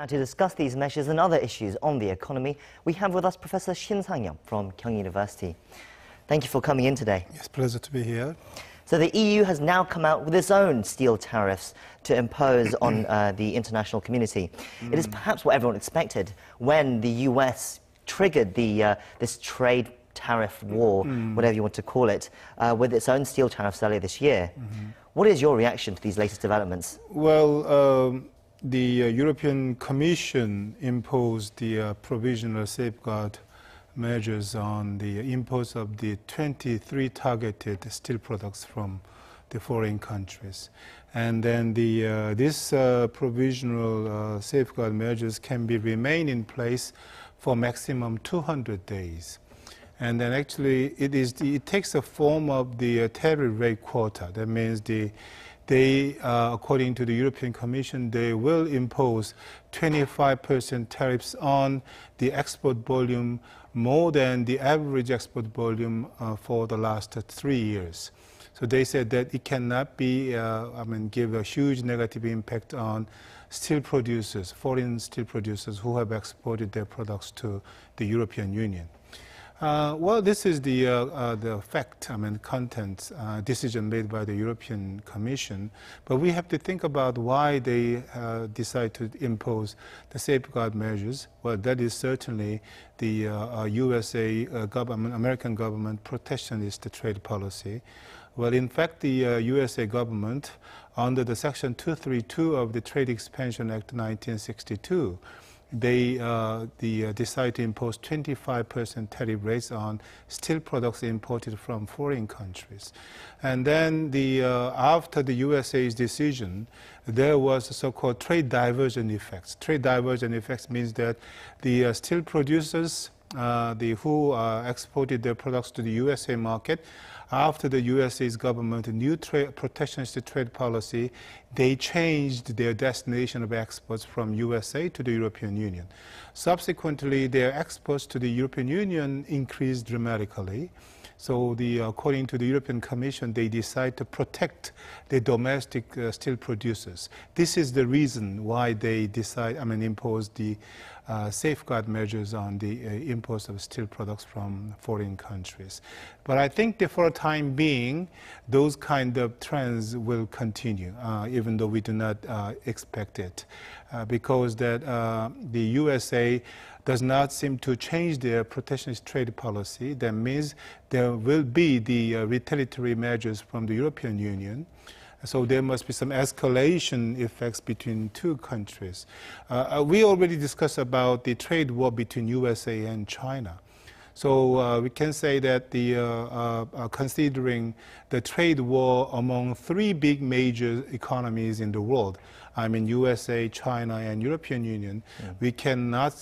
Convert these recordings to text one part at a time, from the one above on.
Now, to discuss these measures and other issues on the economy, we have with us Professor Shin Sang-hyup from Kyunghee University. Thank you for coming in today. It's a pleasure to be here. So the EU has now come out with its own steel tariffs to impose on the international community. It is perhaps what everyone expected when the US triggered this trade tariff war, whatever you want to call it, with its own steel tariffs earlier this year. What is your reaction to these latest developments? Well, the European Commission imposed the provisional safeguard measures on the imports of the 23 targeted steel products from the foreign countries. And then this provisional safeguard measures can be remain in place for maximum 200 days. And then actually it takes the form of the tariff rate quota. That means according to the European Commission, they will impose 25% tariffs on the export volume more than the average export volume for the last 3 years. So they said that it cannot be, give a huge negative impact on steel producers, foreign steel producers who have exported their products to the European Union. Well, this is the fact, content decision made by the European Commission. But we have to think about why they decide to impose the safeguard measures. Well, that is certainly the American government protectionist trade policy. Well, in fact, the USA government, under the Section 232 of the Trade Expansion Act 1962, they decide to impose 25% tariff rates on steel products imported from foreign countries. And then after the USA's decision, there was a so-called trade diversion effects. Trade diversion effects means that the steel producers who exported their products to the USA market, after the USA's government new protectionist trade policy, they changed their destination of exports from USA to the European Union. Subsequently, their exports to the European Union increased dramatically. So according to the European Commission, they decide to protect the domestic steel producers. This is the reason why they impose the safeguard measures on the imports of steel products from foreign countries. But I think that for a time being, those kind of trends will continue, even though we do not expect it, because the USA does not seem to change their protectionist trade policy. That means there will be the retaliatory measures from the European Union. So there must be some escalation effects between two countries. We already discussed about the trade war between USA and China. So we can say that considering the trade war among three big major economies in the world, USA, China, and European Union, we cannot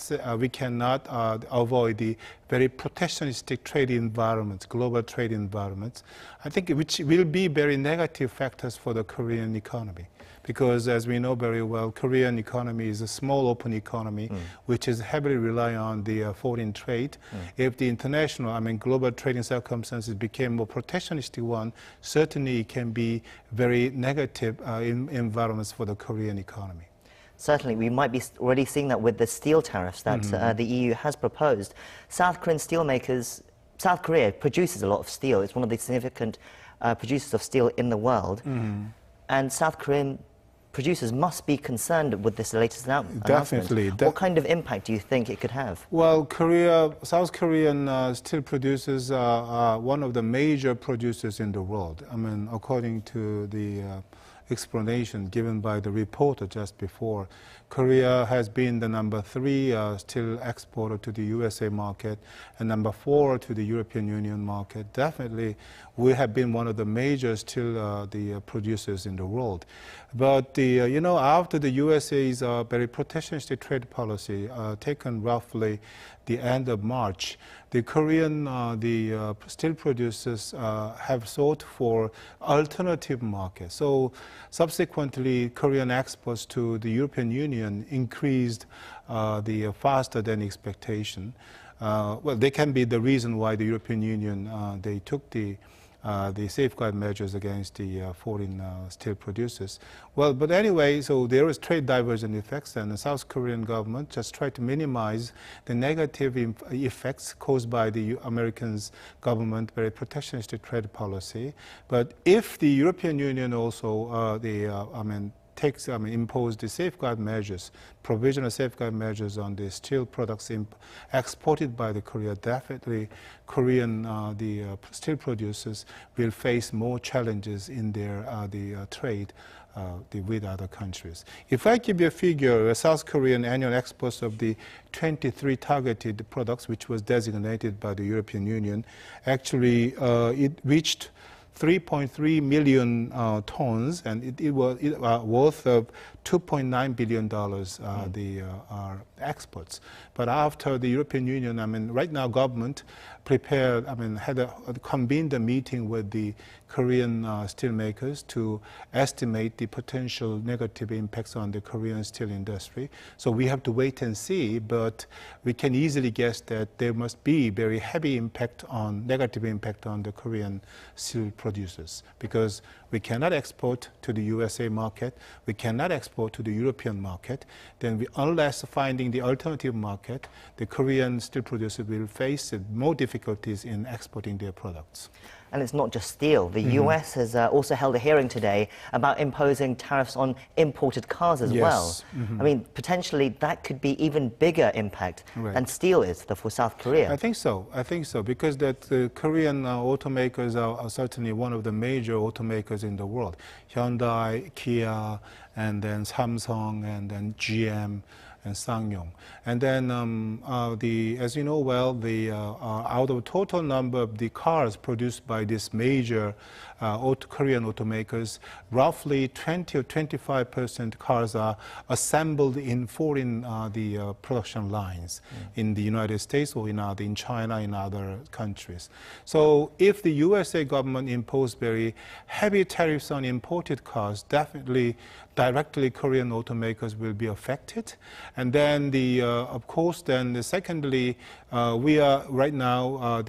avoid the very protectionistic trade environments, global trade environments, I think, which will be very negative factors for the Korean economy. Because as we know very well, Korean economy is a small open economy, which is heavily reliant on the foreign trade. If the international, global trading circumstances became more protectionistic one, certainly it can be very negative environments for the Korean economy. Certainly, we might be already seeing that with the steel tariffs that the EU has proposed. South Korea produces a lot of steel. It's one of the significant producers of steel in the world. And South Korean producers must be concerned with this latest announcement. Definitely. What kind of impact do you think it could have? Well, South Korean steel producers are one of the major producers in the world. According to the explanation given by the reporter just before, Korea has been the #3 steel exporter to the USA market and #4 to the European Union market. Definitely, we have been one of the major steel producers in the world. But after the USA's very protectionist trade policy taken roughly the end of March, the Korean steel producers have sought for alternative markets. So subsequently, Korean exports to the European Union increased faster than expectation. Well, they can be the reason why the European Union they took the the safeguard measures against the foreign steel producers. Well, but anyway, so there is trade diversion effects, and the South Korean government just tried to minimize the negative effects caused by the Americans' government very protectionist trade policy. But if the European Union also impose the safeguard measures, provisional safeguard measures on the steel products exported by the Korea, definitely Korean steel producers will face more challenges in their trade with other countries. If I give you a figure, South Korean annual exports of the 23 targeted products, which was designated by the European Union, actually it reached 3.3 million tons, and it was worth of $2.9 billion, the exports. But after the European Union, right now government prepared, convened a meeting with the Korean steelmakers to estimate the potential negative impacts on the Korean steel industry. So we have to wait and see, but we can easily guess that there must be very heavy negative impact on the Korean steel producers, because we cannot export to the USA market, we cannot export to the European market. Then unless finding the alternative market, the Korean steel producers will face more difficulties in exporting their products. And it's not just steel. The US has also held a hearing today about imposing tariffs on imported cars as well. I mean, potentially that could be even bigger impact than steel is for South Korea. I think so, because the Korean automakers are certainly one of the major automakers in the world. Hyundai, Kia, and then Samsung, and then GM, and Sangyong. And then, as you know well, out of the total number of the cars produced by these major Korean automakers, roughly 20 or 25% cars are assembled in foreign production lines in the United States or in China, in other countries. So if the USA government imposed very heavy tariffs on imported cars, definitely directly Korean automakers will be affected. And then of course, then secondly, we are right now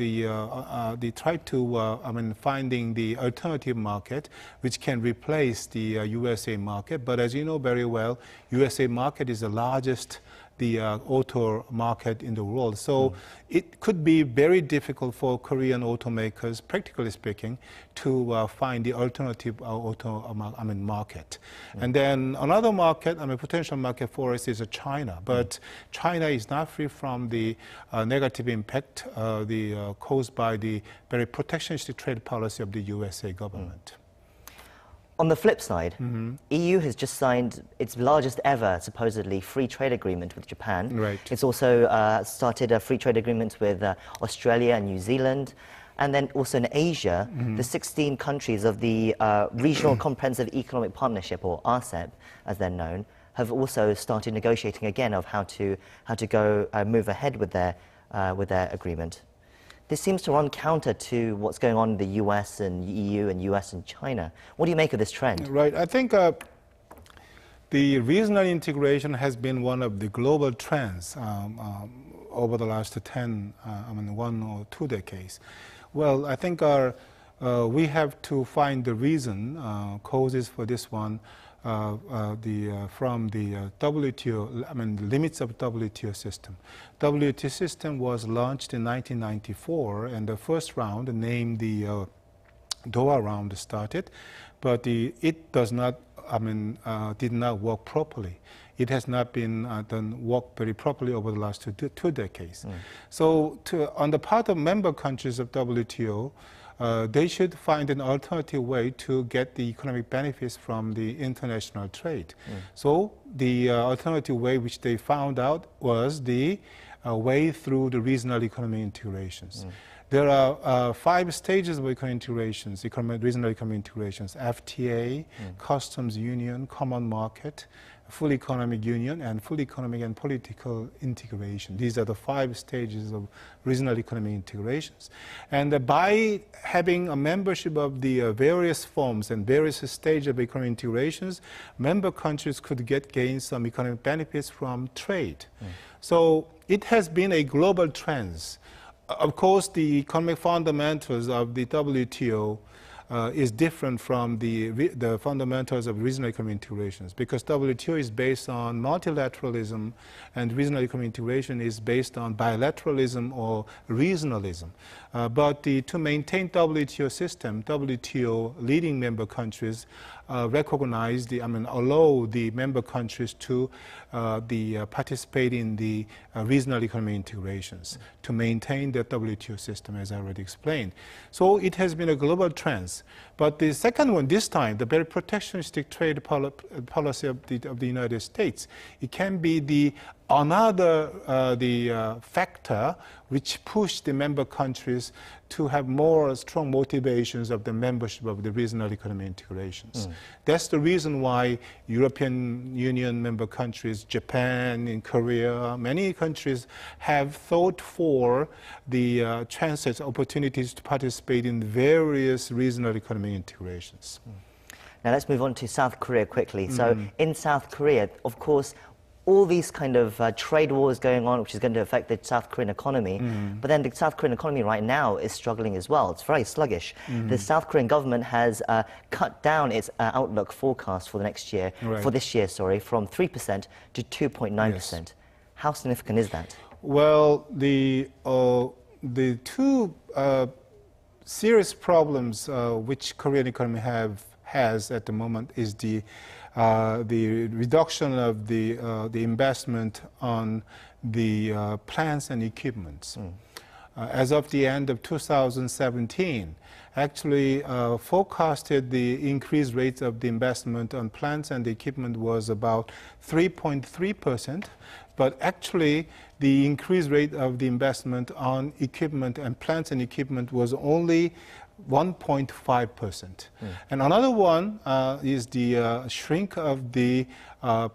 finding the alternative market which can replace the USA market. But as you know very well, USA market is the largest auto market in the world. So it could be very difficult for Korean automakers, practically speaking, to find the alternative market. And then another market, potential market for us is China. But China is not free from the negative impact caused by the very protectionist trade policy of the USA government. On the flip side, EU has just signed its largest ever, supposedly, free trade agreement with Japan. Right. It's also started a free trade agreement with Australia and New Zealand. And then also in Asia, the 16 countries of the Regional Comprehensive Economic Partnership, or RCEP, as they're known, have also started negotiating again of how to move ahead with their agreement. This seems to run counter to what's going on in the US and EU and US and China. What do you make of this trend? Right. I think the regional integration has been one of the global trends over the last 1 or 2 decades. Well, I think we have to find the reason, causes for this one, from the WTO, the limits of WTO system. WTO system was launched in 1994, and the first round, named the Doha round, started, but it does not, did not work properly. It has not been worked very properly over the last two decades. So on the part of member countries of WTO, they should find an alternative way to get the economic benefits from the international trade. So the alternative way which they found out was the way through the regional economic integrations. There are 5 stages of economic integrations, regional economic integrations: FTA, customs union, common market, full economic union, and full economic and political integration. These are the 5 stages of regional economic integrations. And by having a membership of the various forms and various stages of economic integrations, member countries could gain some economic benefits from trade. So it has been a global trend of course, the economic fundamentals of the WTO is different from the fundamentals of regional economic integrations, because WTO is based on multilateralism and regional economic integration is based on bilateralism or regionalism. But to maintain WTO system, WTO leading member countries recognize allow the member countries to participate in the regional economic integrations to maintain the WTO system, as I already explained. So it has been a global trend. But the second one, this time, the very protectionistic trade policy of the United States, it can be another factor which pushed the member countries to have more strong motivations of the membership of the regional economic integrations. That's the reason why European Union member countries, Japan, and Korea, many countries have thought for the chances, opportunities to participate in various regional economic integrations. Now let's move on to South Korea quickly. So in South Korea, of course, all these kind of trade wars going on, which is going to affect the South Korean economy. But then the South Korean economy right now is struggling as well. It's very sluggish. The South Korean government has cut down its outlook forecast for the next year, for this year, sorry, from 3% to 2.9%. Yes. How significant is that? Well, the two serious problems which Korean economy has at the moment is the reduction of the investment on the plants and equipments. As of the end of 2017, actually forecasted the increased rates of the investment on plants and equipment was about 3.3%, but actually the increased rate of the investment on equipment and plants and equipment was only 1.5%. And another one is the shrink of the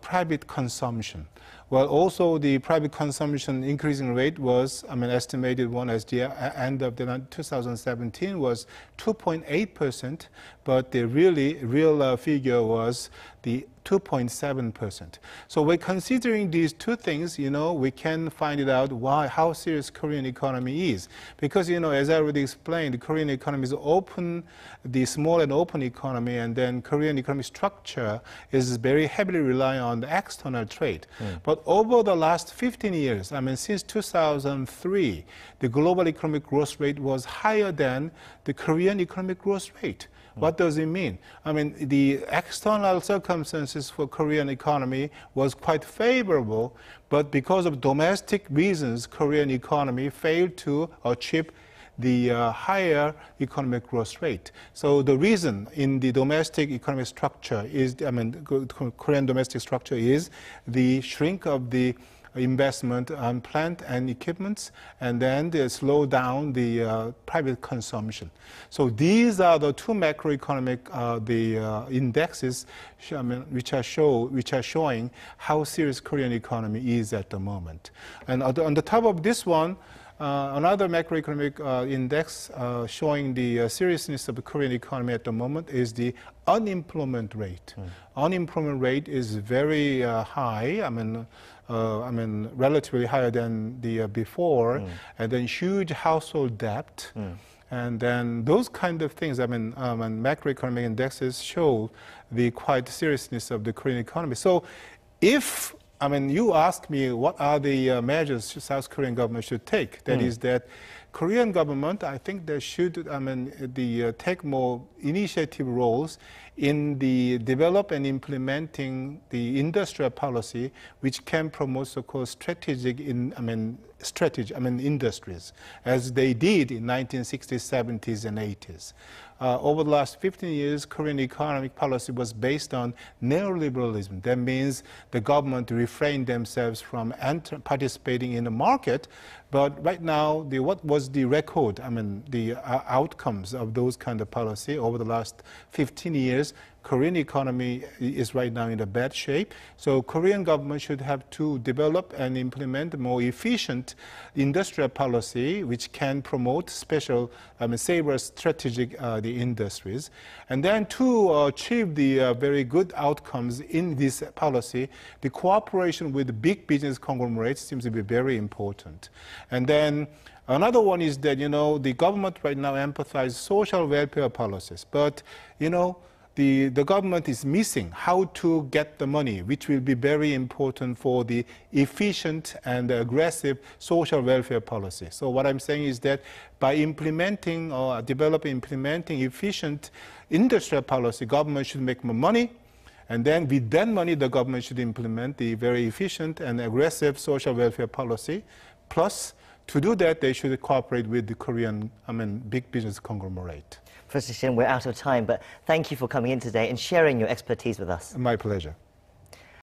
private consumption. Well, also the private consumption increasing rate was, estimated one as the end of the 2017 was 2.8%, but the real figure was the 2.7%. So we're considering these two things, we can find it out how serious Korean economy is. Because, as I already explained, the Korean economy is open, the small and open economy, and then Korean economic structure is very heavily relying on the external trade. But over the last 15 years, since 2003, the global economic growth rate was higher than the Korean economic growth rate. What does it mean? The external circumstances for Korean economy was quite favorable, but because of domestic reasons, Korean economy failed to achieve the higher economic growth rate. So the reason in the domestic economic structure is, Korean domestic structure is the shrink of the investment on plant and equipments, and then they slow down the private consumption. So these are the two macroeconomic indexes which are showing how serious Korean economy is at the moment. And on the top of this one, another macroeconomic index showing the seriousness of the Korean economy at the moment is the unemployment rate. Unemployment rate is very high. Relatively higher than the before, and then huge household debt, and then those kind of things. Macroeconomic indexes show the quite seriousness of the Korean economy. So, if you ask me what are the measures South Korean government should take, that is that Korean government, I think they should take more initiative roles in the develop and implementing the industrial policy which can promote so-called strategic industries, as they did in 1960s, 70s, and 80s. Over the last 15 years, Korean economic policy was based on neoliberalism. That means the government refrained themselves from participating in the market. But right now, what was the record? The outcomes of those kind of policy over the last 15 years, Korean economy is right now in a bad shape. So Korean government should have to develop and implement more efficient industrial policy which can promote safer strategic the industries. And then to achieve the very good outcomes in this policy, the cooperation with big business conglomerates seems to be very important. And then another one is that, the government right now emphasizes social welfare policies, but, the government is missing how to get the money, which will be very important for the efficient and aggressive social welfare policy. So what I'm saying is that by implementing or implementing efficient industrial policy, government should make more money. And then with that money, the government should implement the very efficient and aggressive social welfare policy. Plus, to do that, they should cooperate with the Korean, big business conglomerate. Professor Shin, we're out of time, but thank you for coming in today and sharing your expertise with us. My pleasure.